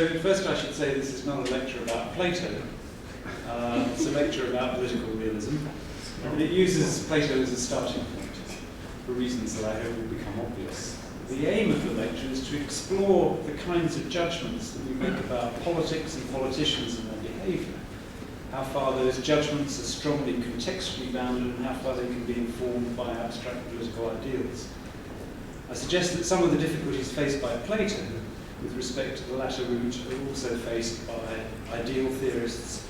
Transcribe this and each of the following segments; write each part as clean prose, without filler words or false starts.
So first I should say this is not a lecture about Plato, it's a lecture about political realism, and it uses Plato as a starting point for reasons that I hope will become obvious. The aim of the lecture is to explore the kinds of judgments that we make about politics and politicians and their behaviour, how far those judgments are strongly contextually bounded and how far they can be informed by abstract political ideals. I suggest that some of the difficulties faced by Plato with respect to the latter route are also faced by ideal theorists.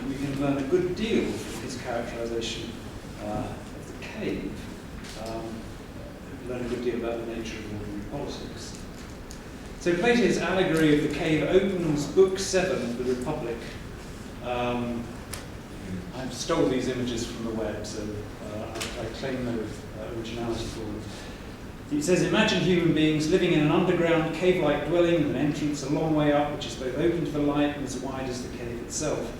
We can learn a good deal from his characterization of the cave, learn a good deal about the nature of ordinary politics. So Plato's allegory of the cave opens Book 7 of the Republic. I've stole these images from the web, so I claim no originality for them. It says, imagine human beings living in an underground cave-like dwelling with an entrance a long way up, which is both open to the light and as wide as the cave itself.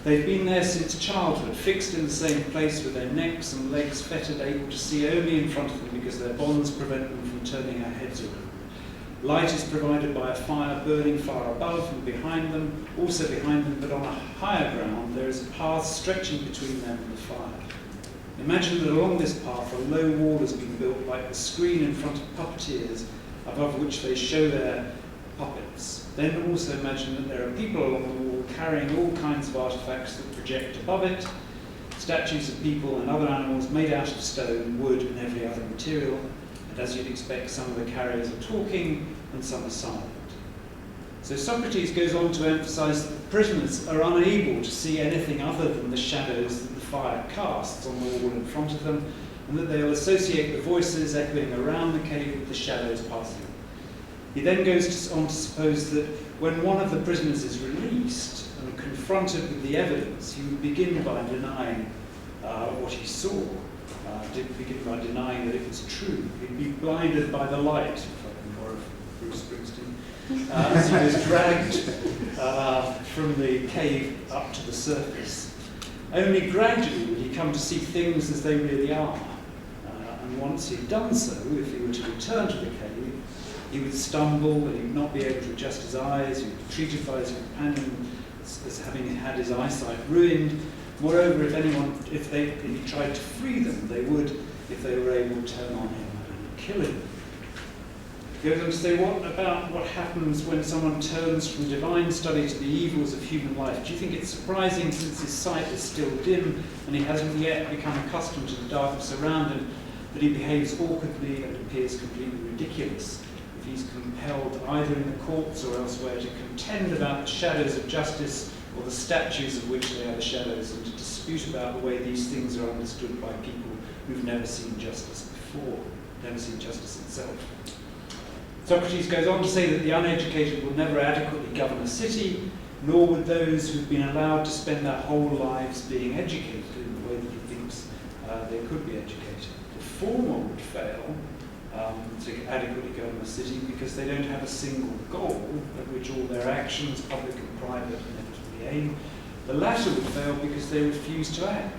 They've been there since childhood, fixed in the same place with their necks and legs fettered, able to see only in front of them because their bonds prevent them from turning their heads around. Light is provided by a fire burning far above and behind them, also behind them, but on a higher ground there is a path stretching between them and the fire. Imagine that along this path a low wall has been built like the screen in front of puppeteers, above which they show their puppets. Then also imagine that there are people along the wall carrying all kinds of artifacts that project above it, statues of people and other animals made out of stone, wood and every other material, and as you'd expect, some of the carriers are talking and some are silent. So Socrates goes on to emphasize that the prisoners are unable to see anything other than the shadows that the fire casts on the wall in front of them, and that they'll associate the voices echoing around the cave with the shadows passing. He then goes on to suppose that when one of the prisoners is released and confronted with the evidence, he would begin by denying what he saw, begin by denying that it was true. He'd be blinded by the light, if I can borrow Bruce Springsteen, as he was dragged from the cave up to the surface. Only gradually would he come to see things as they really are. And once he'd done so, if he were to return to the cave, he would stumble and he would not be able to adjust his eyes, he would be treated by his companion as having had his eyesight ruined. Moreover, if he tried to free them, they would, if they were able, turn on him and kill him. He goes on to say, what happens when someone turns from divine study to the evils of human life? Do you think it's surprising, since his sight is still dim and he hasn't yet become accustomed to the darkness around him, that he behaves awkwardly and appears completely ridiculous? If he's compelled, either in the courts or elsewhere, to contend about the shadows of justice or the statues of which they are the shadows, and to dispute about the way these things are understood by people who've never seen justice before, never seen justice itself. Socrates goes on to say that the uneducated will never adequately govern a city, nor would those who've been allowed to spend their whole lives being educated in the way that he thinks they could be educated. The former would fail to adequately govern a city because they don't have a single goal at which all their actions, public and private, inevitably aim. The latter would fail because they refuse to act,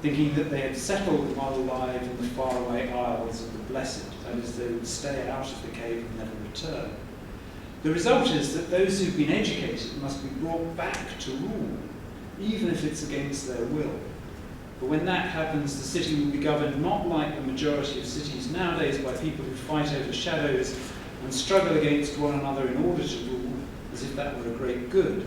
thinking that they had settled while alive in the faraway isles of the blessed, that is, they would stay out of the cave and never return. The result is that those who've been educated must be brought back to rule, even if it's against their will. But when that happens, the city will be governed not like the majority of cities nowadays by people who fight over shadows and struggle against one another in order to rule, as if that were a great good,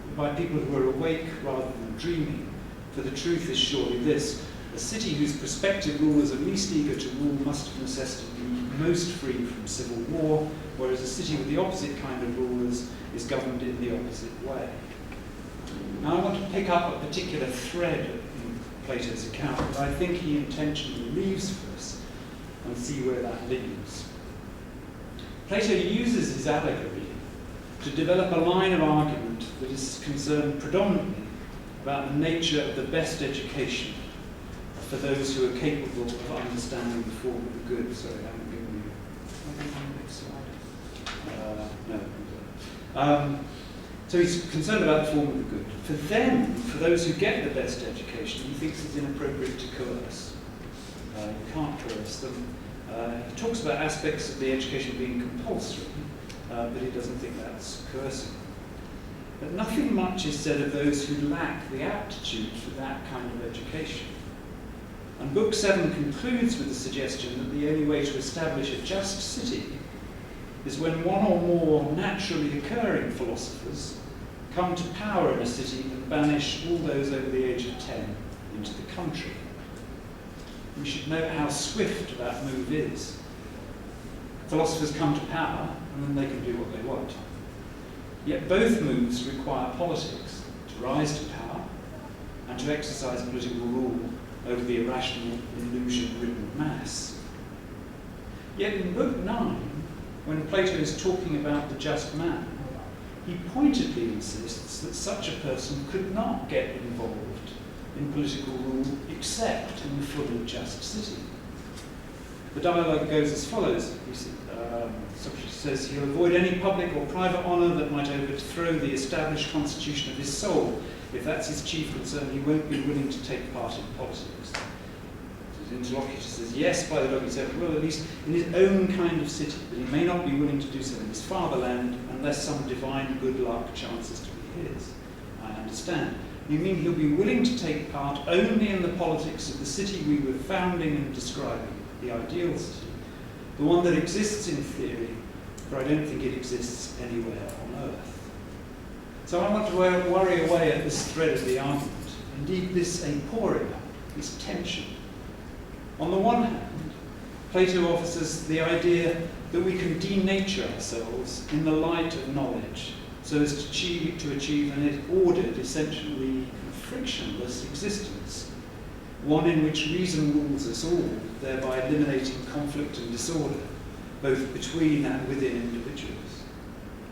but by people who are awake rather than dreaming. For the truth is surely this: a city whose prospective rulers are least eager to rule must of necessity be most free from civil war, whereas a city with the opposite kind of rulers is governed in the opposite way. Now I want to pick up a particular thread in Plato's account that I think he intentionally leaves for us and see where that leads. Plato uses his allegory to develop a line of argument that is concerned predominantly about the nature of the best education for those who are capable of understanding the form of the good. Sorry, I haven't given you the next slide. No. So he's concerned about the form of the good. For them, for those who get the best education, he thinks it's inappropriate to coerce. You can't coerce them. He talks about aspects of the education being compulsory, but he doesn't think that's coercive. But nothing much is said of those who lack the aptitude for that kind of education. And Book 7 concludes with the suggestion that the only way to establish a just city is when one or more naturally occurring philosophers come to power in a city and banish all those over the age of 10 into the country. We should note how swift that move is. Philosophers come to power, and then they can do what they want. Yet both moves require politics to rise to power and to exercise political rule over the irrational, illusion-ridden mass. Yet in Book 9, when Plato is talking about the just man, he pointedly insists that such a person could not get involved in political rule except in the fully just city. The dialogue goes as follows. Socrates says he'll avoid any public or private honour that might overthrow the established constitution of his soul. If that's his chief concern, he won't be willing to take part in politics. His interlocutor says, yes, by the look, he said, well, at least in his own kind of city, but he may not be willing to do so in his fatherland unless some divine good luck chances to be his. I understand. You mean he'll be willing to take part only in the politics of the city we were founding and describing, the ideal city, the one that exists in theory, for I don't think it exists anywhere on earth. So I want to worry away at this thread of the argument, indeed this aporia, this tension. On the one hand, Plato offers us the idea that we can denature ourselves in the light of knowledge so as to achieve an ordered, essentially frictionless existence, one in which reason rules us all, thereby eliminating conflict and disorder, both between and within individuals.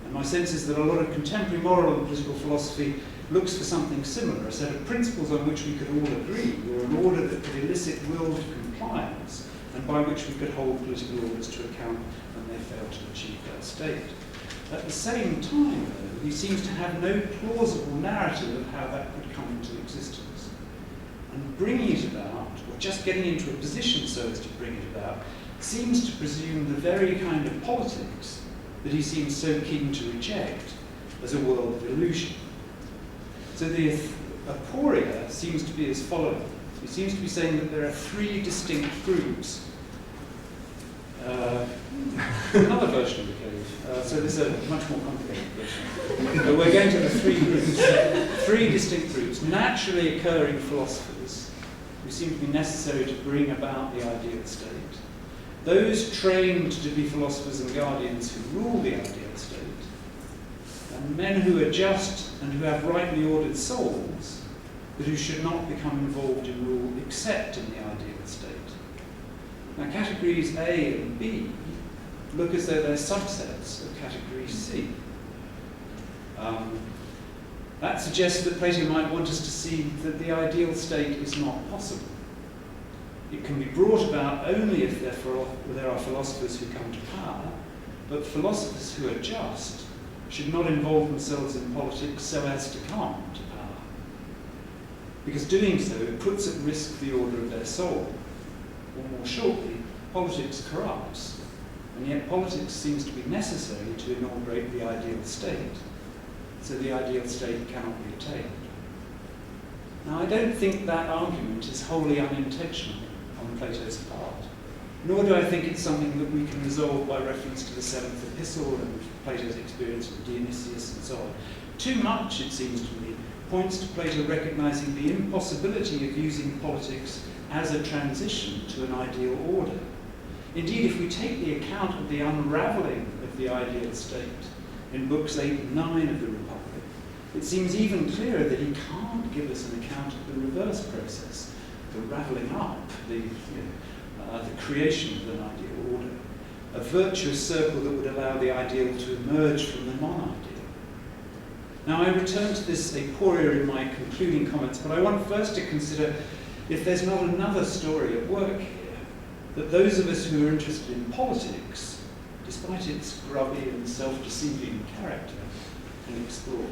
And my sense is that a lot of contemporary moral and political philosophy looks for something similar, a set of principles on which we could all agree, or an order that could elicit willed compliance, and by which we could hold political orders to account when they fail to achieve that state. At the same time, though, he seems to have no plausible narrative of how that could come into existence. And bringing it about, or just getting into a position so as to bring it about, seems to presume the very kind of politics that he seems so keen to reject as a world of illusion. So the aporia seems to be as follows. He seems to be saying that there are three distinct groups. Another version of the cave. So this is a much more complicated version. But we're going to the three groups. Three distinct groups. Naturally occurring philosophers who seem to be necessary to bring about the ideal state. Those trained to be philosophers and guardians who rule the ideal state. And men who are just and who have rightly ordered souls, but who should not become involved in rule except in the ideal state. Now, categories A and B look as though they're subsets of category C. That suggests that Plato might want us to see that the ideal state is not possible. It can be brought about only if there are philosophers who come to power, but philosophers who are just should not involve themselves in politics so as to come to power. Because doing so puts at risk the order of their soul. Or more shortly, politics corrupts, and yet politics seems to be necessary to inaugurate the ideal state, so the ideal state cannot be attained. Now, I don't think that argument is wholly unintentional on Plato's part, nor do I think it's something that we can resolve by reference to the seventh epistle and Plato's experience with Dionysius and so on. Too much, it seems to me, points to Plato recognizing the impossibility of using politics as a transition to an ideal order. Indeed, if we take the account of the unravelling of the ideal state in books 8 and 9 of the Republic, it seems even clearer that he can't give us an account of the reverse process, the ravelling up, the creation of an ideal order, a virtuous circle that would allow the ideal to emerge from the non-ideal. Now, I return to this aporia in my concluding comments, but I want first to consider if there's not another story at work here, that those of us who are interested in politics, despite its grubby and self-deceiving character, can explore.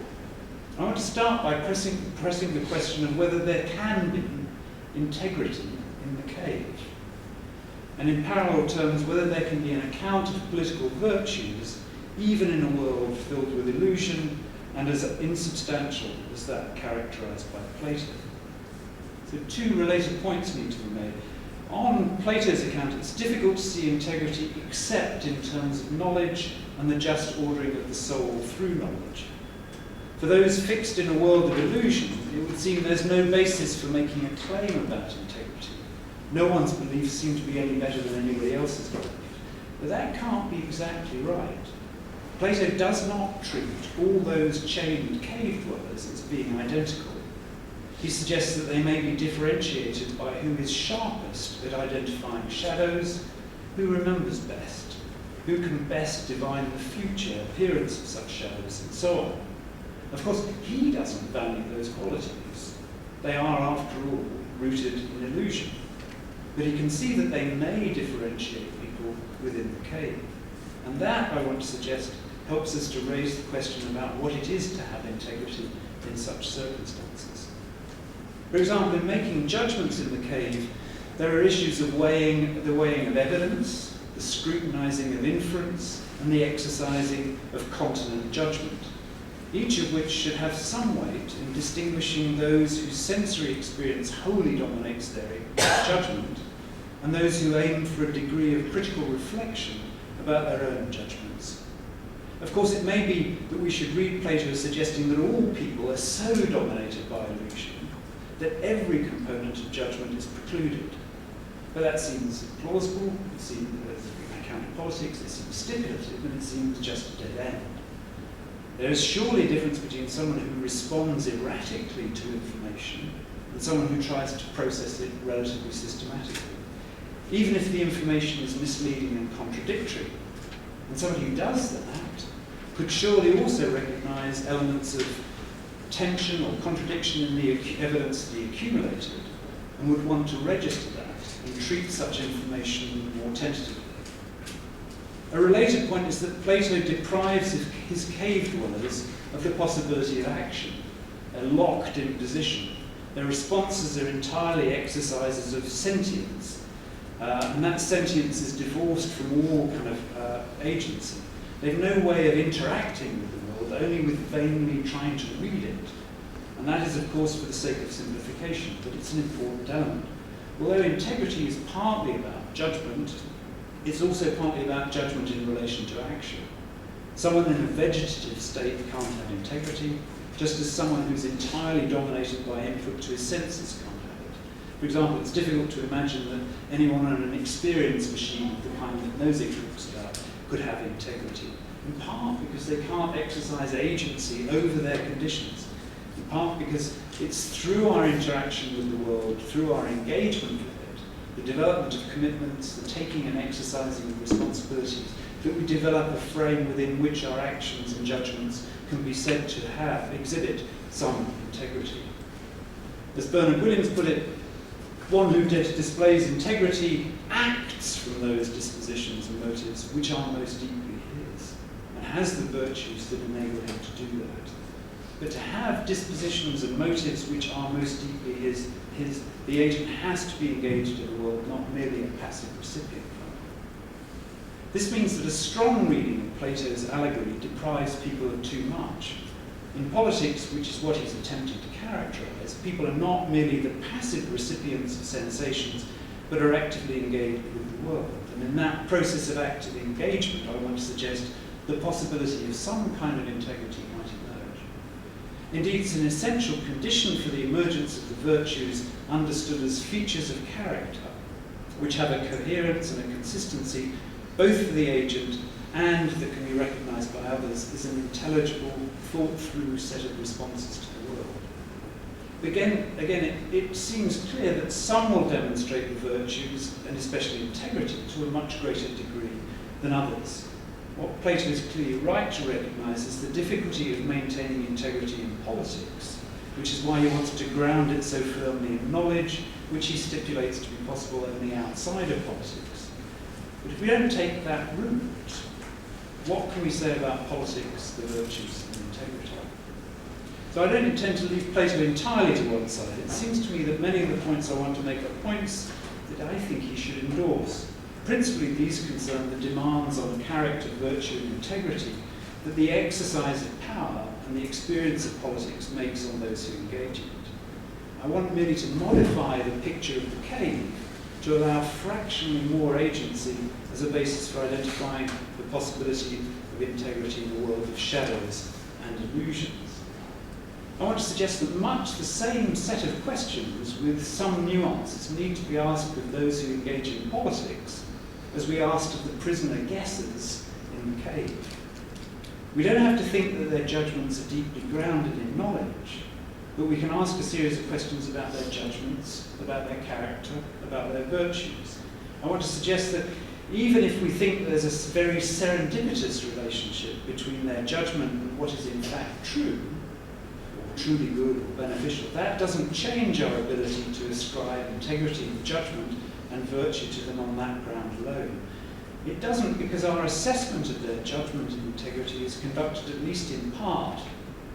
I want to start by pressing the question of whether there can be integrity in the cave, and in parallel terms, whether there can be an account of political virtues even in a world filled with illusion and as insubstantial as that characterized by Plato. So two related points need to be made. On Plato's account, it's difficult to see integrity except in terms of knowledge and the just ordering of the soul through knowledge. For those fixed in a world of illusion, it would seem there's no basis for making a claim about integrity. No one's beliefs seem to be any better than anybody else's belief. But that can't be exactly right. Plato does not treat all those chained cave dwellers as being identical. He suggests that they may be differentiated by who is sharpest at identifying shadows, who remembers best, who can best divine the future appearance of such shadows, and so on. Of course, he doesn't value those qualities. They are, after all, rooted in illusion. But he can see that they may differentiate people within the cave. And that, I want to suggest, helps us to raise the question about what it is to have integrity in such circumstances. For example, in making judgments in the cave, there are issues of the weighing of evidence, the scrutinizing of inference, and the exercising of continent judgment, each of which should have some weight in distinguishing those whose sensory experience wholly dominates their judgment, and those who aim for a degree of critical reflection about their own judgments. Of course, it may be that we should read Plato as suggesting that all people are so dominated by illusion that every component of judgment is precluded. But that seems plausible, it seems, as we account of politics, it seems stipulative, and it seems just a dead end. There is surely a difference between someone who responds erratically to information and someone who tries to process it relatively systematically, even if the information is misleading and contradictory. And someone who does that could surely also recognize elements of tension or contradiction in the evidence that he accumulated and would want to register that and treat such information more tentatively. A related point is that Plato deprives his cave dwellers of the possibility of action. They're locked in position. Their responses are entirely exercises of sentience, and that sentience is divorced from all kind of agency. They've no way of interacting with the world, only with vainly trying to read it. And that is, of course, for the sake of simplification, but it's an important element. Although integrity is partly about judgment, it's also partly about judgment in relation to action. Someone in a vegetative state can't have integrity, just as someone who's entirely dominated by input to his senses can't have it. For example, it's difficult to imagine that anyone on an experience machine of the kind that Nozick talks about could have integrity, in part because they can't exercise agency over their conditions, in part because it's through our interaction with the world, through our engagement with it, the development of commitments, the taking and exercising of responsibilities, that we develop a frame within which our actions and judgments can be said to exhibit some integrity. As Bernard Williams put it, one who displays integrity acts from those dispositions and motives which are most deeply his, and has the virtues that enable him to do that. But to have dispositions and motives which are most deeply his, the agent has to be engaged in the world, not merely a passive recipient from it. This means that a strong reading of Plato's allegory deprives people of too much. In politics, which is what he's attempting to characterize, people are not merely the passive recipients of sensations, but are actively engaged with the world. And in that process of active engagement, I want to suggest the possibility of some kind of integrity might emerge. Indeed, it's an essential condition for the emergence of the virtues understood as features of character, which have a coherence and a consistency both for the agent and that can be recognized by others as an intelligible, thought-through set of responses to the world. Again, it seems clear that some will demonstrate the virtues, and especially integrity, to a much greater degree than others. What Plato is clearly right to recognize is the difficulty of maintaining integrity in politics, which is why he wants to ground it so firmly in knowledge, which he stipulates to be possible only outside of politics. But if we don't take that route, what can we say about politics, the virtues, and integrity? So I don't intend to leave Plato entirely to one side. It seems to me that many of the points I want to make are points that I think he should endorse. Principally, these concern the demands on character, virtue, and integrity that the exercise of power and the experience of politics makes on those who engage in it. I want merely to modify the picture of the cave to allow fractionally more agency as a basis for identifying the possibility of integrity in a world of shadows and illusions. I want to suggest that much the same set of questions with some nuances need to be asked of those who engage in politics as we asked of the prisoner guessers in the cave. We don't have to think that their judgments are deeply grounded in knowledge, but we can ask a series of questions about their judgments, about their character, about their virtues. I want to suggest that even if we think there's a very serendipitous relationship between their judgment and what is in fact true, or truly good or beneficial, that doesn't change our ability to ascribe integrity of judgment and virtue to them on that ground alone. It doesn't, because our assessment of their judgment and integrity is conducted, at least in part,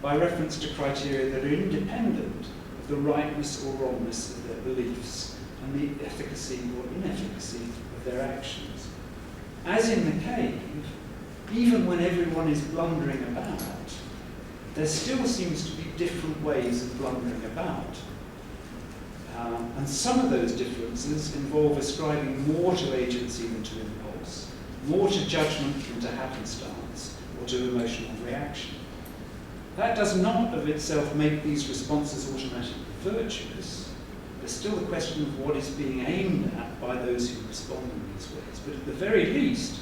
by reference to criteria that are independent of the rightness or wrongness of their beliefs and the efficacy or inefficacy of their actions. As in the cave, even when everyone is blundering about, there still seems to be different ways of blundering about. And some of those differences involve ascribing more to agency than to impulse, more to judgment than to happenstance, or to emotional reaction. That does not of itself make these responses automatically virtuous. There's still the question of what is being aimed at by those who respond in these ways. But at the very least,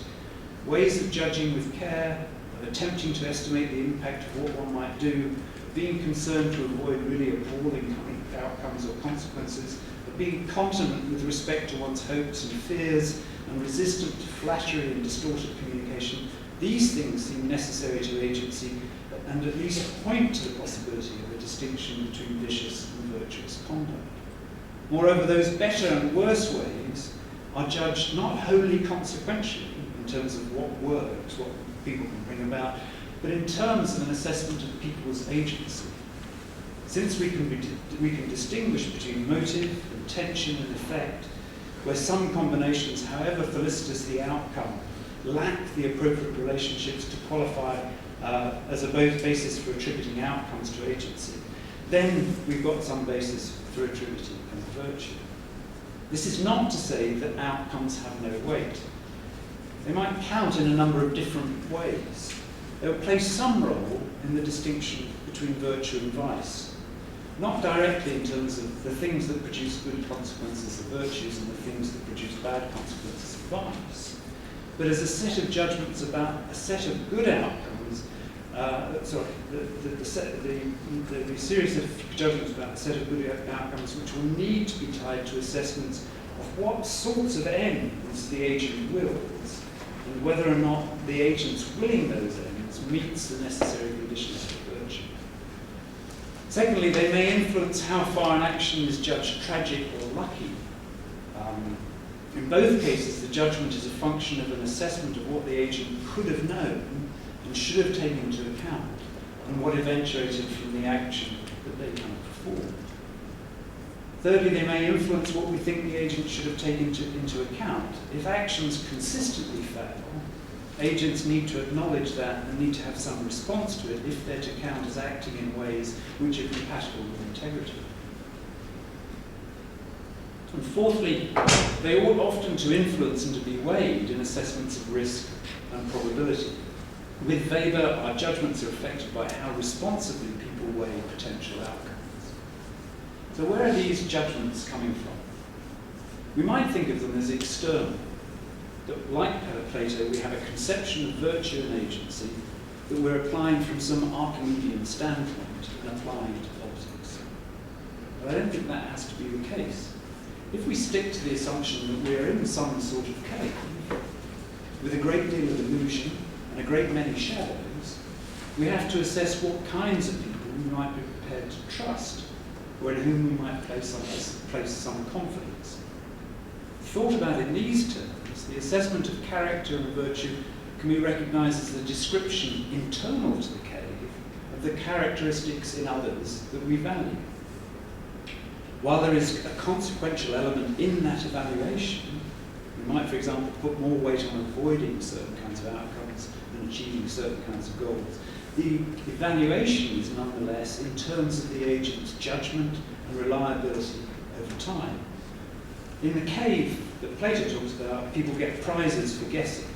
ways of judging with care, of attempting to estimate the impact of what one might do, being concerned to avoid really appalling outcomes or consequences, of being continent with respect to one's hopes and fears, and resistant to flattery and distorted communication, these things seem necessary to agency and at least point to the possibility of a distinction between vicious and virtuous conduct. Moreover, those better and worse ways are judged not wholly consequentially in terms of what works, what people can bring about, but in terms of an assessment of people's agency. Since we can distinguish between motive, intention, and effect, where some combinations, however felicitous the outcome, lack the appropriate relationships to qualify as a basis for attributing outcomes to agency, then we've got some basis for attributing virtue. This is not to say that outcomes have no weight. They might count in a number of different ways. They will play some role in the distinction between virtue and vice, not directly in terms of the things that produce good consequences of virtues and the things that produce bad consequences of vice, but as a set of judgments about a set of good outcomes, the series of judgments about a set of good outcomes which will need to be tied to assessments of what sorts of ends the agent wills, and whether or not the agent's willing those ends meets the necessary conditions for virtue. Secondly, they may influence how far an action is judged tragic or lucky. In both cases, the judgment is a function of an assessment of what the agent could have known and should have taken into account, and what eventuated from the action that they can perform. Thirdly, they may influence what we think the agent should have taken into account. If actions consistently fail, agents need to acknowledge that and need to have some response to it if they're to count as acting in ways which are compatible with integrity. And fourthly, they ought often to influence and to be weighed in assessments of risk and probability. With Weber, our judgments are affected by how responsibly people weigh potential outcomes. So where are these judgments coming from? We might think of them as external. That, like Plato, we have a conception of virtue and agency that we're applying from some Archimedean standpoint and applying to politics. But I don't think that has to be the case. If we stick to the assumption that we're in some sort of cave, with a great deal of illusion and a great many shadows, we have to assess what kinds of people we might be prepared to trust, or in whom we might place some confidence. Thought about in these terms, the assessment of character and virtue can be recognized as the description internal to the cave of the characteristics in others that we value. While there is a consequential element in that evaluation, we might, for example, put more weight on avoiding certain kinds of outcomes than achieving certain kinds of goals. The evaluation is nonetheless in terms of the agent's judgment and reliability over time. In the cave that Plato talks about, people get prizes for guessing.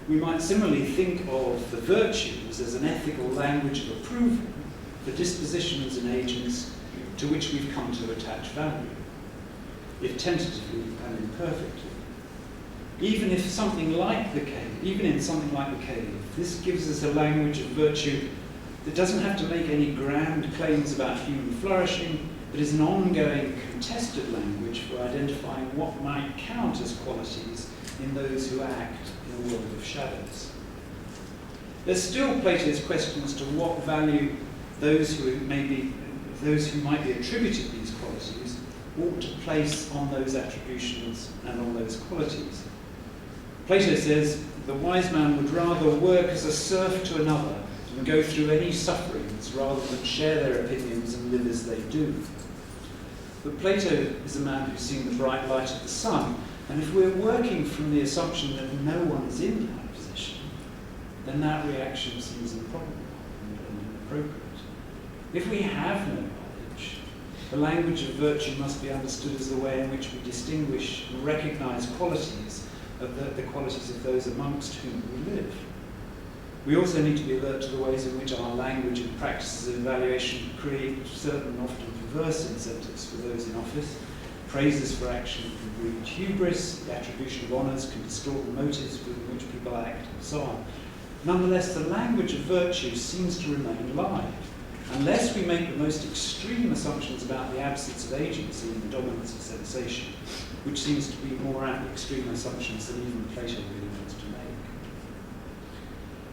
We might similarly think of the virtues as an ethical language of approval for dispositions and agents to which we've come to attach value, if tentatively and imperfectly. Even in something like the cave, this gives us a language of virtue that doesn't have to make any grand claims about human flourishing, but is an ongoing contested language for identifying what might count as qualities in those who act in a world of shadows. There's still Plato's question as to what value those who might be attributed these qualities ought to place on those attributions and on those qualities. Plato says the wise man would rather work as a serf to another and go through any sufferings rather than share their opinions and live as they do. But Plato is a man who's seen the bright light of the sun, and if we're working from the assumption that no one is in that position, then that reaction seems improbable and inappropriate. If we have no knowledge, the language of virtue must be understood as the way in which we distinguish and recognize qualities of the qualities of those amongst whom we live. We also need to be alert to the ways in which our language and practices of evaluation create certain, often perverse incentives for those in office. Praises for action can breed hubris, the attribution of honours can distort the motives with which people act, and so on. Nonetheless, the language of virtue seems to remain live, unless we make the most extreme assumptions about the absence of agency and the dominance of sensation, which seems to be more extreme assumptions than even Plato really wants to make.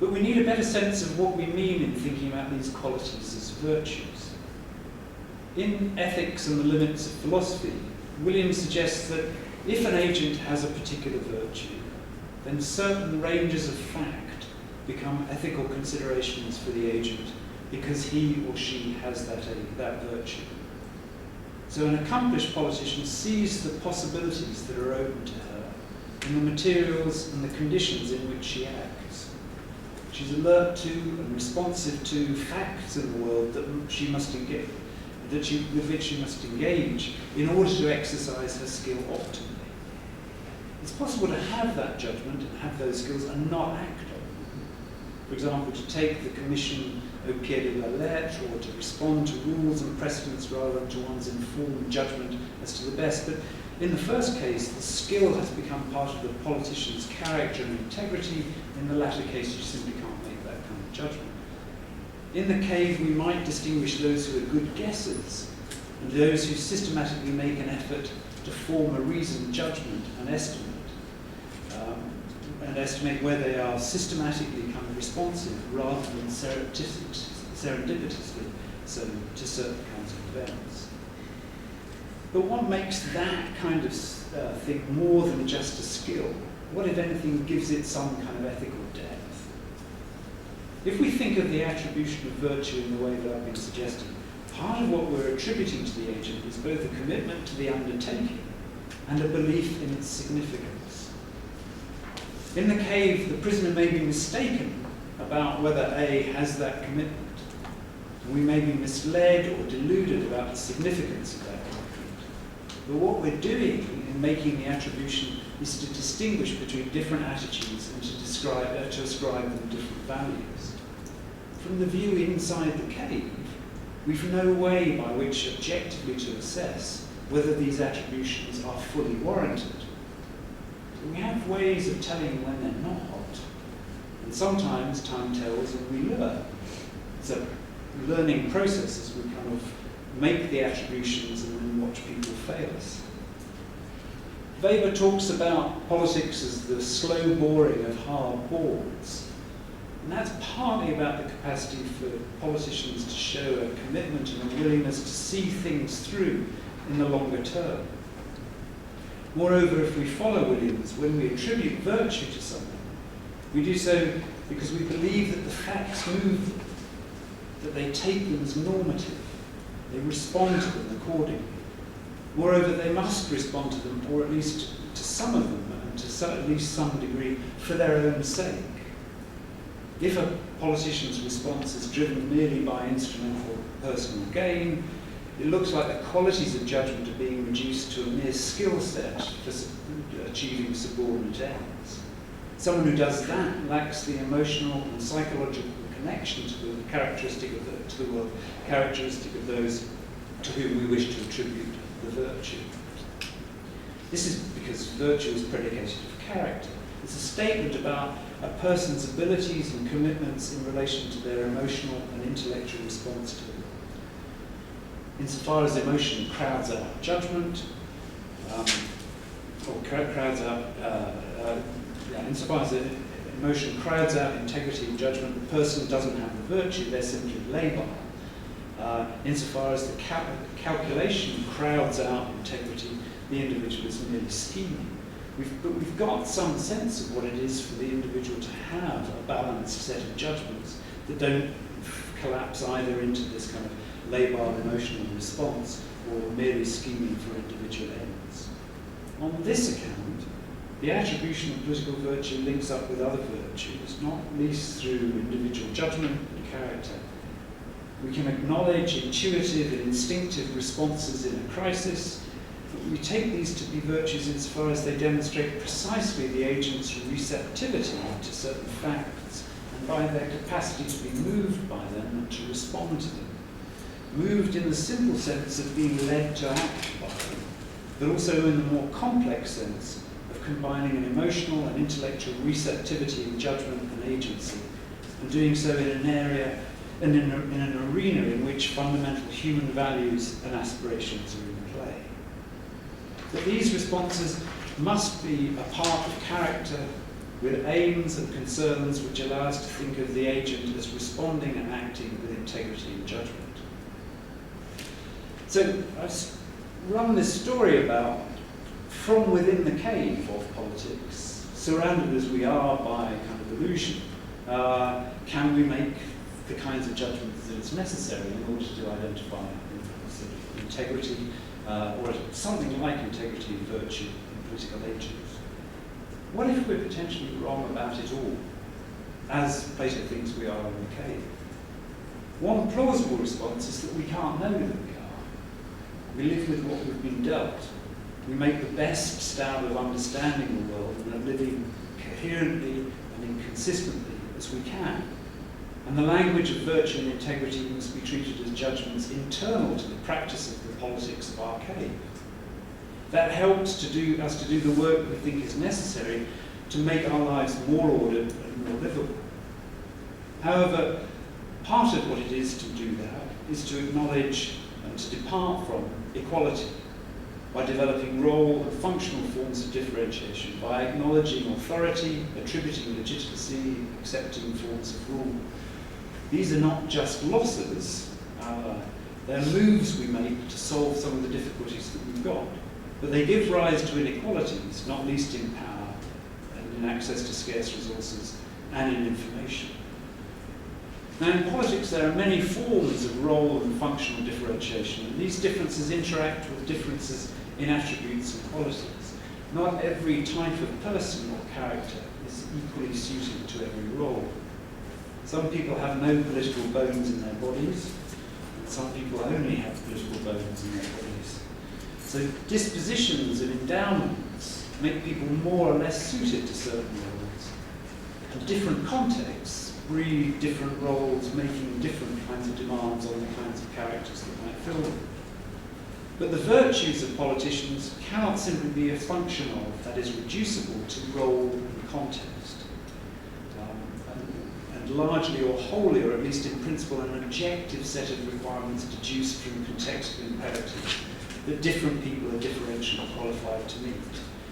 But we need a better sense of what we mean in thinking about these qualities as virtues. In Ethics and the Limits of Philosophy, William suggests that if an agent has a particular virtue, then certain ranges of fact become ethical considerations for the agent because he or she has that virtue. So an accomplished politician sees the possibilities that are open to her in the materials and the conditions in which she acts. She's alert to and responsive to facts in the world with which she must engage in order to exercise her skill optimally. It's possible to have that judgment and have those skills and not act on them. For example, to take the commission au pied de la lettre, or to respond to rules and precedents rather than to one's informed judgment as to the best. But in the first case, the skill has become part of the politician's character and integrity. In the latter case, you simply can't make that kind of judgment. In the cave, we might distinguish those who are good guessers and those who systematically make an effort to form a reasoned judgment and estimate where they are systematically kind of responsive rather than serendipitously so to certain kinds of events. But what makes that kind of thing more than just a skill? What, if anything, gives it some kind of ethical depth? If we think of the attribution of virtue in the way that I've been suggesting, part of what we're attributing to the agent is both a commitment to the undertaking and a belief in its significance. In the cave, the prisoner may be mistaken about whether A has that commitment. We may be misled or deluded about the significance of that commitment. But what we're doing in making the attribution is to distinguish between different attitudes and to ascribe them different values. From the view inside the cave, we've no way by which objectively to assess whether these attributions are fully warranted. We have ways of telling when they're not, and sometimes time tells and we learn. It's a learning process as we kind of make the attributions and then watch people fail us. Weber talks about politics as the slow boring of hard boards, and that's partly about the capacity for politicians to show a commitment and a willingness to see things through in the longer term. Moreover, if we follow Williams, when we attribute virtue to someone, we do so because we believe that the facts move them, that they take them as normative, they respond to them accordingly. Moreover, they must respond to them, or at least to some of them, and to at least some degree, for their own sake. If a politician's response is driven merely by instrumental personal gain, it looks like the qualities of judgment are being reduced to a mere skill set for achieving subordinate ends. Someone who does that lacks the emotional and psychological connection to the characteristic of the world, characteristic of those to whom we wish to attribute the virtue. This is because virtue is predicated of character. It's a statement about a person's abilities and commitments in relation to their emotional and intellectual response to them. Insofar as emotion crowds out judgment, insofar as emotion crowds out integrity and judgment, the person doesn't have the virtue, they're simply labile. Insofar as the calculation crowds out integrity, the individual is merely scheming. But we've got some sense of what it is for the individual to have a balanced set of judgments that don't collapse either into this kind of labile emotional response or merely scheming for individual ends. On this account, the attribution of political virtue links up with other virtues, not least through individual judgment and character. We can acknowledge intuitive and instinctive responses in a crisis, but we take these to be virtues insofar as they demonstrate precisely the agent's receptivity to certain facts and by their capacity to be moved by them and to respond to them. Moved in the simple sense of being led to act by them, but also in the more complex sense of combining an emotional and intellectual receptivity in judgment and agency, and doing so in an area and in an arena in which fundamental human values and aspirations are in play. But these responses must be a part of character with aims and concerns which allow us to think of the agent as responding and acting with integrity and judgment. So I've run this story about from within the cave of politics, surrounded as we are by kind of illusion, can we make the kinds of judgments that is necessary in order to identify sort of integrity or something like integrity and virtue in political agents? What if we're potentially wrong about it all, as Plato thinks we are in the cave? One plausible response is that we can't know that we are. We live with what we've been dealt. We make the best stab of understanding the world and of living coherently and inconsistently as we can. And the language of virtue and integrity must be treated as judgments internal to the practice of the politics of our cave. That helps us to do the work we think is necessary to make our lives more ordered and more livable. However, part of what it is to do that is to acknowledge and to depart from equality by developing role and functional forms of differentiation, by acknowledging authority, attributing legitimacy, accepting forms of rule. These are not just losses, they're moves we make to solve some of the difficulties that we've got. But they give rise to inequalities, not least in power and in access to scarce resources and in information. Now in politics there are many forms of role and functional differentiation, and these differences interact with differences in attributes and qualities. Not every type of person or character is equally suited to every role. Some people have no political bones in their bodies, and some people only have political bones in their bodies. So dispositions and endowments make people more or less suited to certain roles. And different contexts breed different roles, making different kinds of demands on the kinds of characters that might fill them. But the virtues of politicians cannot simply be a function of, that is reducible to role and context. And largely or wholly, or at least in principle, an objective set of requirements deduced from contextual imperatives that different people are differentially qualified to meet.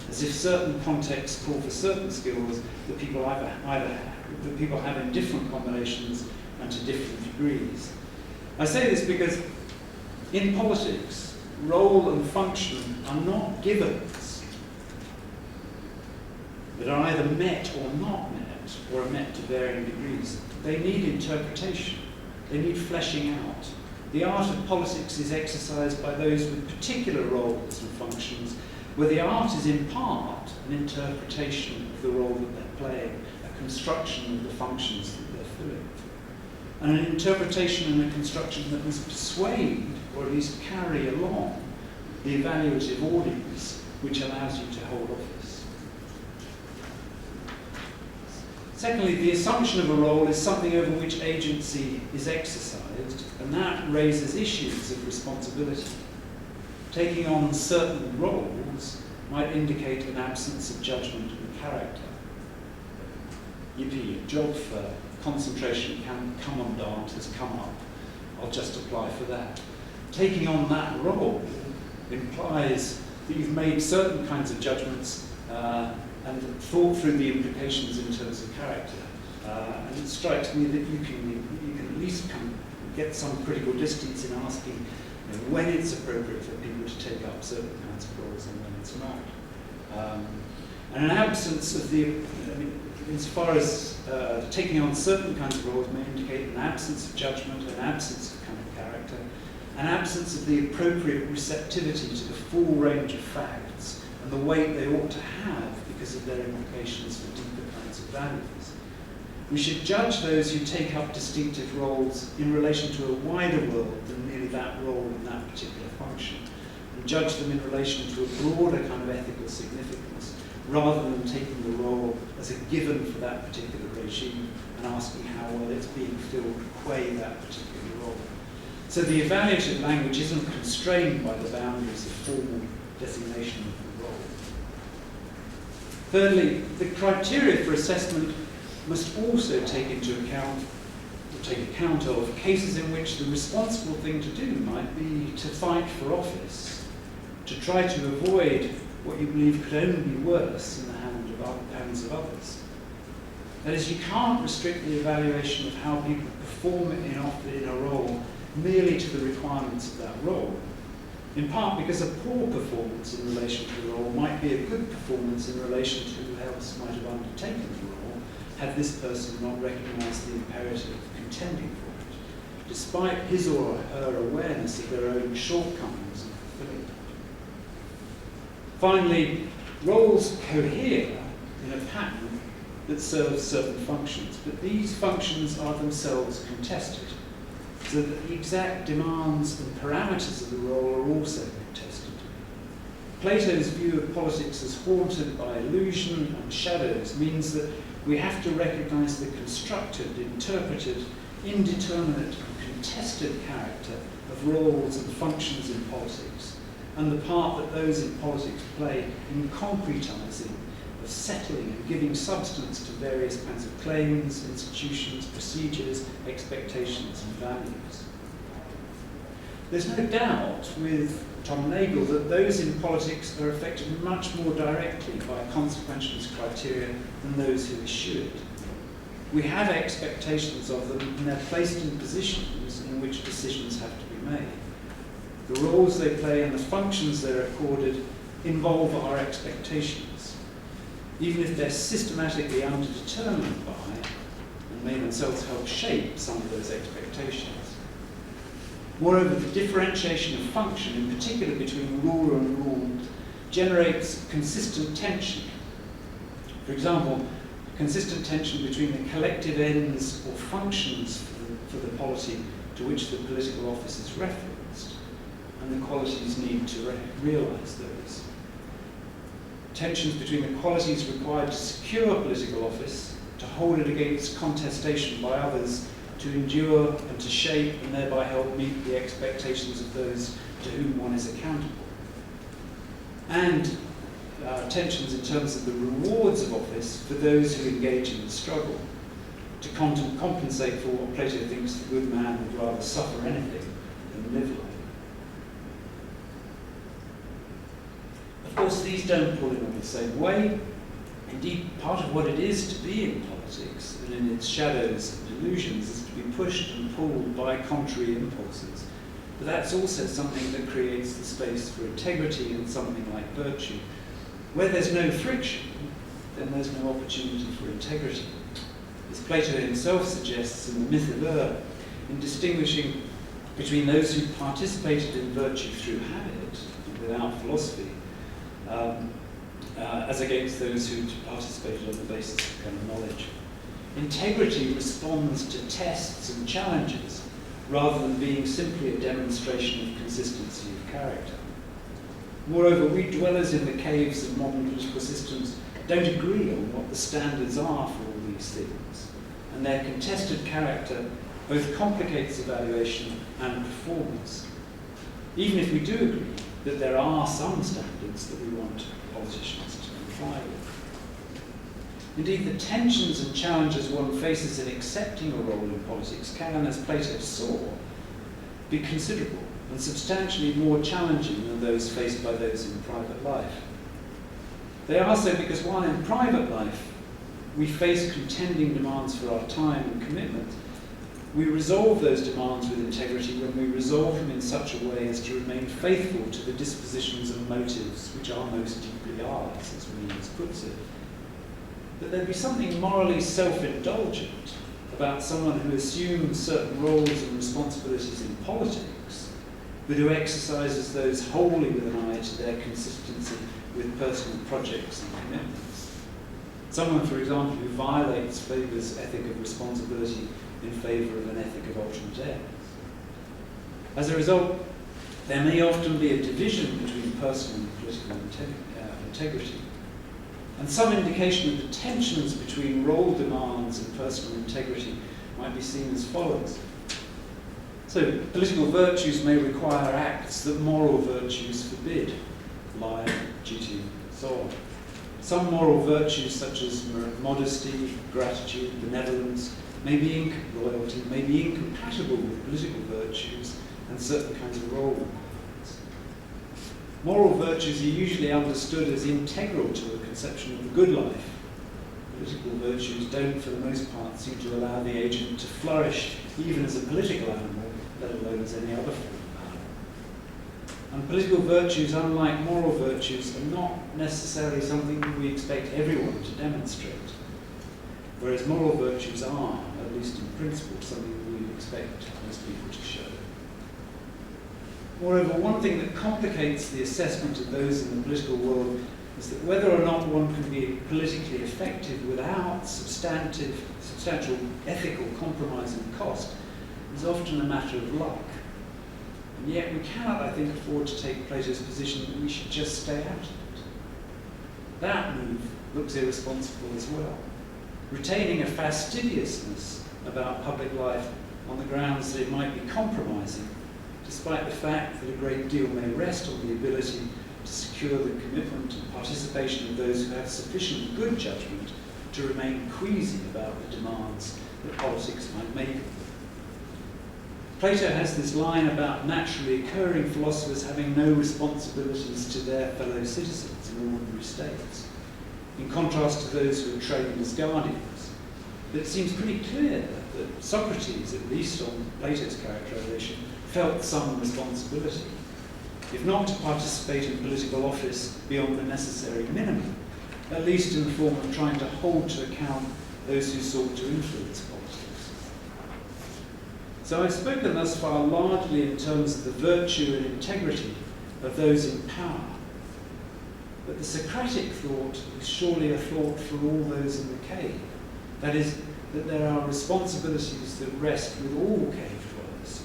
As if certain contexts call for certain skills that people have in different combinations and to different degrees. I say this because in politics, role and function are not givens that are either met or not met, or are met to varying degrees. They need interpretation. They need fleshing out. The art of politics is exercised by those with particular roles and functions, where the art is in part an interpretation of the role that they're playing, a construction of the functions that they're fulfilling. And an interpretation and a construction that must persuade, or at least carry along, the evaluative audience which allows you to hold office. Secondly, the assumption of a role is something over which agency is exercised, and that raises issues of responsibility. Taking on certain roles might indicate an absence of judgment and character. Yippee, a job for concentration commandant has come up. I'll just apply for that. Taking on that role implies that you've made certain kinds of judgments and thought through the implications in terms of character. And it strikes me that you can at least get some critical distance in asking when it's appropriate for people to take up certain kinds of roles and when it's not. And an absence of insofar as taking on certain kinds of roles may indicate an absence of judgment, an absence of kind of character, an absence of the appropriate receptivity to the full range of facts and the weight they ought to have because of their implications for deeper kinds of values. We should judge those who take up distinctive roles in relation to a wider world than merely that role in that particular function, and judge them in relation to a broader kind of ethical significance, rather than taking the role as a given for that particular regime and asking how well it's being filled qua that particular role. So the evaluative language isn't constrained by the boundaries of formal designation of the role. Thirdly, the criteria for assessment must also take account of cases in which the responsible thing to do might be to fight for office, to try to avoid what you believe could only be worse in the hands of others. That is, you can't restrict the evaluation of how people perform in a role merely to the requirements of that role, in part because a poor performance in relation to the role might be a good performance in relation to who else might have undertaken the role, had this person not recognised the imperative of contending for it, despite his or her awareness of their own shortcomings in fulfilling it. Finally, roles cohere in a pattern that serves certain functions, but these functions are themselves contested, so that the exact demands and parameters of the role are also contested. Plato's view of politics as haunted by illusion and shadows means that we have to recognise the constructed, interpreted, indeterminate and contested character of roles and functions in politics, and the part that those in politics play in concretising, of settling and giving substance to various kinds of claims, institutions, procedures, expectations and values. There's no doubt with Tom Nagel that those in politics are affected much more directly by consequentialist criteria than those who eschew it. We have expectations of them and they're placed in positions in which decisions have to be made. The roles they play and the functions they're accorded involve our expectations, even if they're systematically underdetermined by and may themselves help shape some of those expectations. Moreover, the differentiation of function, in particular between ruler and ruled, generates consistent tension. For example, consistent tension between the collective ends or functions for the polity to which the political office is referenced, and the qualities need to realise those. Tensions between the qualities required to secure political office, to hold it against contestation by others, to endure and to shape and thereby help meet the expectations of those to whom one is accountable. And tensions in terms of the rewards of office for those who engage in the struggle, to compensate for what Plato thinks the good man would rather suffer anything than live like. Of course, these don't pull in all the same way. Indeed, part of what it is to be in politics, and in its shadows and illusions, is to be pushed and pulled by contrary impulses. But that's also something that creates the space for integrity and something like virtue. Where there's no friction, then there's no opportunity for integrity. As Plato himself suggests in the Myth of in distinguishing between those who participated in virtue through habit and without philosophy, as against those who participated on the basis of kind of knowledge. Integrity responds to tests and challenges rather than being simply a demonstration of consistency of character. Moreover, we dwellers in the caves of modern political systems don't agree on what the standards are for all these things, and their contested character both complicates evaluation and performance. Even if we do agree that there are some standards that we want politicians to comply with. Indeed, the tensions and challenges one faces in accepting a role in politics can, as Plato saw, be considerable and substantially more challenging than those faced by those in private life. They are so because while in private life we face contending demands for our time and commitment, we resolve those demands with integrity when we resolve them in such a way as to remain faithful to the dispositions and motives which are most deeply ours, as Williams puts it. That there be something morally self-indulgent about someone who assumes certain roles and responsibilities in politics, but who exercises those wholly with an eye to their consistency with personal projects and commitments. Someone, for example, who violates Weber's ethic of responsibility in favour of an ethic of alternate ends. As a result, there may often be a division between personal and political integrity, and some indication of the tensions between role demands and personal integrity might be seen as follows. So, political virtues may require acts that moral virtues forbid, lying, cheating, and so on. Some moral virtues, such as modesty, gratitude, benevolence, loyalty, may be incompatible with political virtues and certain kinds of role requirements. Moral virtues are usually understood as integral to a conception of the good life. Political virtues don't, for the most part, seem to allow the agent to flourish even as a political animal, let alone as any other form of animal. And political virtues, unlike moral virtues, are not necessarily something that we expect everyone to demonstrate, whereas moral virtues are, at least in principle, something that we expect most people to show. Moreover, one thing that complicates the assessment of those in the political world is that whether or not one can be politically effective without substantial ethical compromise and cost is often a matter of luck. And yet we cannot, I think, afford to take Plato's position that we should just stay out of it. That move looks irresponsible as well, retaining a fastidiousness about public life on the grounds that it might be compromising, despite the fact that a great deal may rest on the ability to secure the commitment and participation of those who have sufficient good judgment to remain queasy about the demands that politics might make of them. Plato has this line about naturally occurring philosophers having no responsibilities to their fellow citizens in ordinary states, in contrast to those who are trained as guardians. But it seems pretty clear that Socrates, at least on Plato's characterization, felt some responsibility, if not to participate in political office beyond the necessary minimum, at least in the form of trying to hold to account those who sought to influence politics. So I've spoken thus far largely in terms of the virtue and integrity of those in power. But the Socratic thought is surely a thought for all those in the cave. That is, that there are responsibilities that rest with all cave dwellers,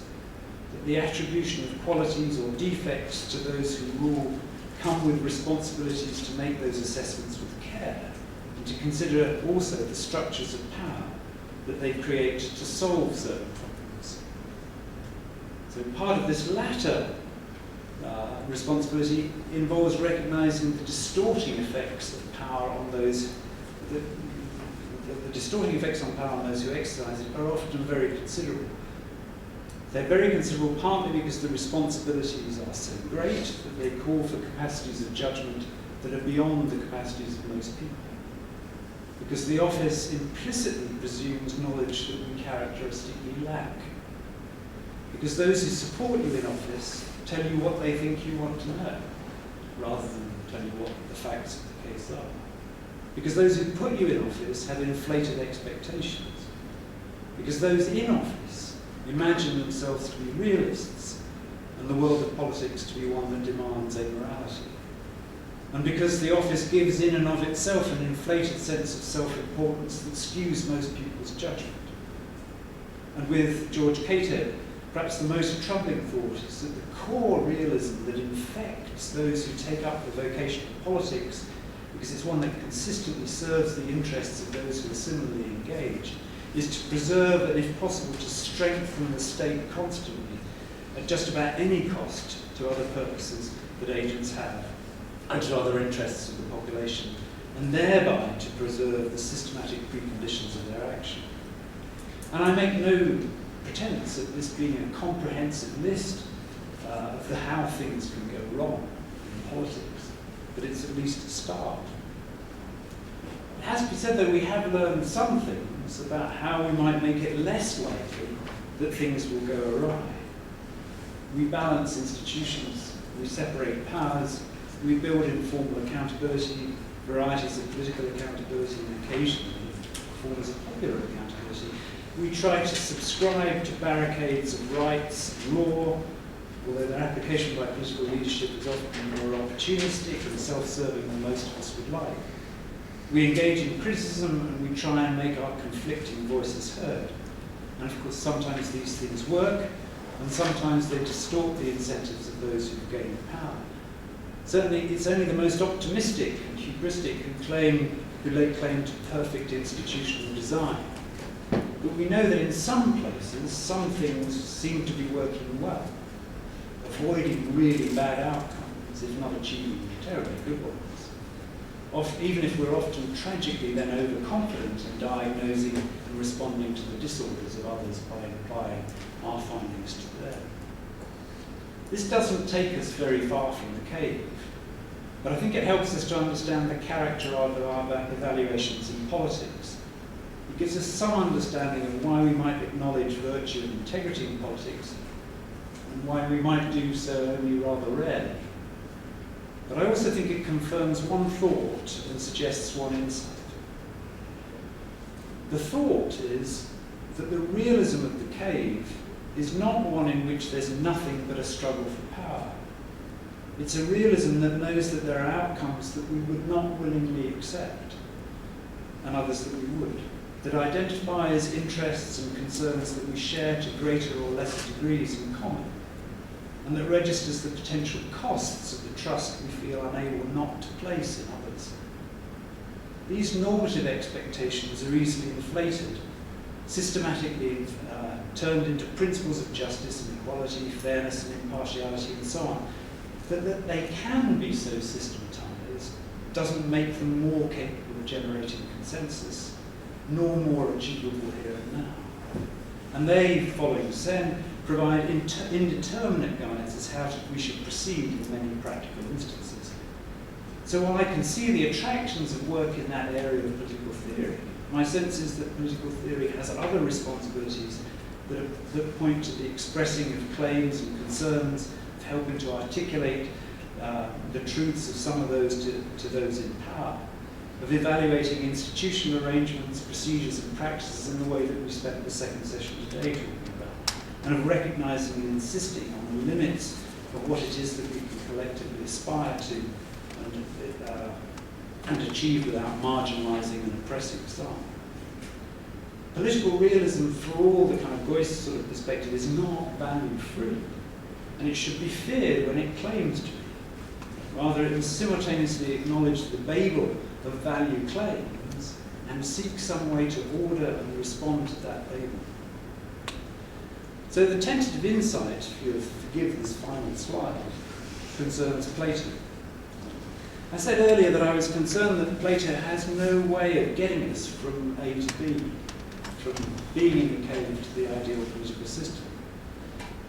that the attribution of qualities or defects to those who rule come with responsibilities to make those assessments with care, and to consider also the structures of power that they create to solve certain problems. So part of this latter responsibility involves recognizing the distorting effects of power on those, the distorting effects on power on those who exercise it are often very considerable. They're very considerable partly because the responsibilities are so great that they call for capacities of judgment that are beyond the capacities of most people. Because the office implicitly presumes knowledge that we characteristically lack. Because those who support you in office tell you what they think you want to know, rather than tell you what the facts of the case are. Because those who put you in office have inflated expectations. Because those in office imagine themselves to be realists, and the world of politics to be one that demands amorality. and because the office gives in and of itself an inflated sense of self-importance that skews most people's judgment. And with George Cato, perhaps the most troubling thought is that the core realism that infects those who take up the vocation of politics, because it's one that consistently serves the interests of those who are similarly engaged, is to preserve and, if possible, to strengthen the state constantly at just about any cost to other purposes that agents have and to other interests of the population, and thereby to preserve the systematic preconditions of their action. And I make no pretense at this being a comprehensive list of how things can go wrong in politics, but it's at least a start. It has to be said that we have learned some things about how we might make it less likely that things will go awry. We balance institutions, we separate powers, we build informal accountability, varieties of political accountability, and occasionally forms of popular accountability. We try to subscribe to barricades of rights and law, although their application by political leadership is often more opportunistic and self-serving than most of us would like. We engage in criticism and we try and make our conflicting voices heard. And of course, sometimes these things work, and sometimes they distort the incentives of those who've gained power. Certainly, it's only the most optimistic and hubristic who lay claim to perfect institutional design. But we know that in some places, some things seem to be working well, avoiding really bad outcomes, if not achieving terribly good ones. Even if we're often tragically then overconfident in diagnosing and responding to the disorders of others by applying our findings to them. This doesn't take us very far from the cave, but I think it helps us to understand the character of our evaluations in politics. It gives us some understanding of why we might acknowledge virtue and integrity in politics, and why we might do so only rather rarely. But I also think it confirms one thought and suggests one insight. The thought is that the realism of the cave is not one in which there's nothing but a struggle for power. It's a realism that knows that there are outcomes that we would not willingly accept, and others that we would, that identifies interests and concerns that we share to greater or lesser degrees in common, and that registers the potential costs of the trust we feel unable not to place in others. These normative expectations are easily inflated, systematically turned into principles of justice and equality, fairness and impartiality and so on. But that they can be so systematized doesn't make them more capable of generating consensus, nor more achievable here and now. And they, following Sen, provide indeterminate guidance as how we should proceed in many practical instances. So while I can see the attractions of work in that area of political theory, my sense is that political theory has other responsibilities that point to the expressing of claims and concerns, of helping to articulate the truths of some of those to those in power, of evaluating institutional arrangements, procedures and practices in the way that we spent the second session today talking about, and of recognizing and insisting on the limits of what it is that we can collectively aspire to and achieve without marginalizing and oppressing some. Political realism, for all the kind of Geuss sort of perspective, is not value-free, and it should be feared when it claims to be. Rather, it must simultaneously acknowledge the babel of value claims and seek some way to order and respond to that babel. So the tentative insight, if you'll forgive this final slide, concerns Plato. I said earlier that I was concerned that Plato has no way of getting us from A to B, from being in the cave to the ideal political system.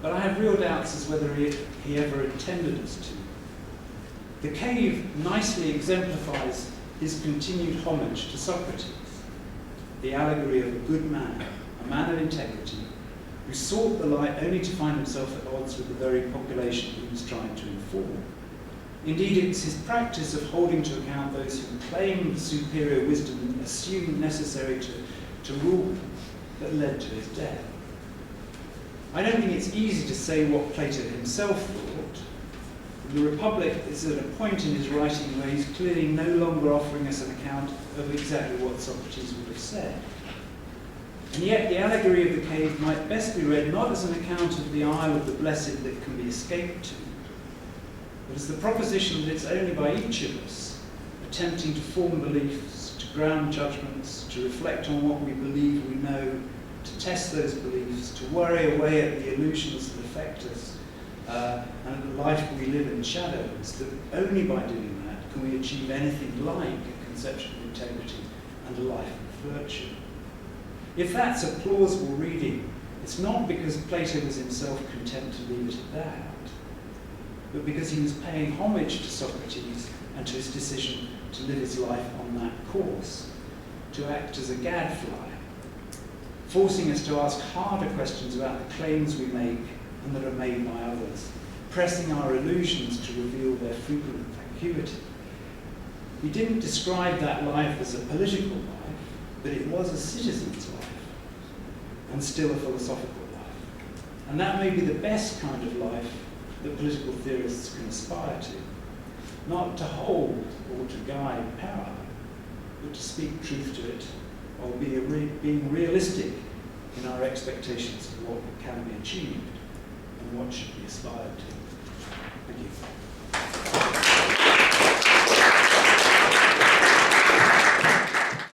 But I have real doubts as whether he ever intended us to. The cave nicely exemplifies his continued homage to Socrates, the allegory of a good man, a man of integrity, who sought the light only to find himself at odds with the very population he was trying to inform. Indeed, it's his practice of holding to account those who claim superior wisdom assumed necessary to rule them that led to his death. I don't think it's easy to say what Plato himself thought, The Republic is at a point in his writing where he's clearly no longer offering us an account of exactly what Socrates would have said. And yet the allegory of the cave might best be read not as an account of the Isle of the Blessed that can be escaped to, but as the proposition that it's only by each of us attempting to form beliefs, to ground judgments, to reflect on what we believe we know, to test those beliefs, to worry away at the illusions that affect us, and at the life we live in shadows, that only by doing that can we achieve anything like a conception of integrity and a life of virtue. If that's a plausible reading, it's not because Plato was himself content to leave it at that, but because he was paying homage to Socrates and to his decision to live his life on that course, to act as a gadfly, forcing us to ask harder questions about the claims we make and that are made by others, pressing our illusions to reveal their frequent vacuity. He didn't describe that life as a political life, but it was a citizen's life, and still a philosophical life. And that may be the best kind of life that political theorists can aspire to, not to hold or to guide power, but to speak truth to it, while being realistic in our expectations of what can be achieved and what should be aspired to. Thank you.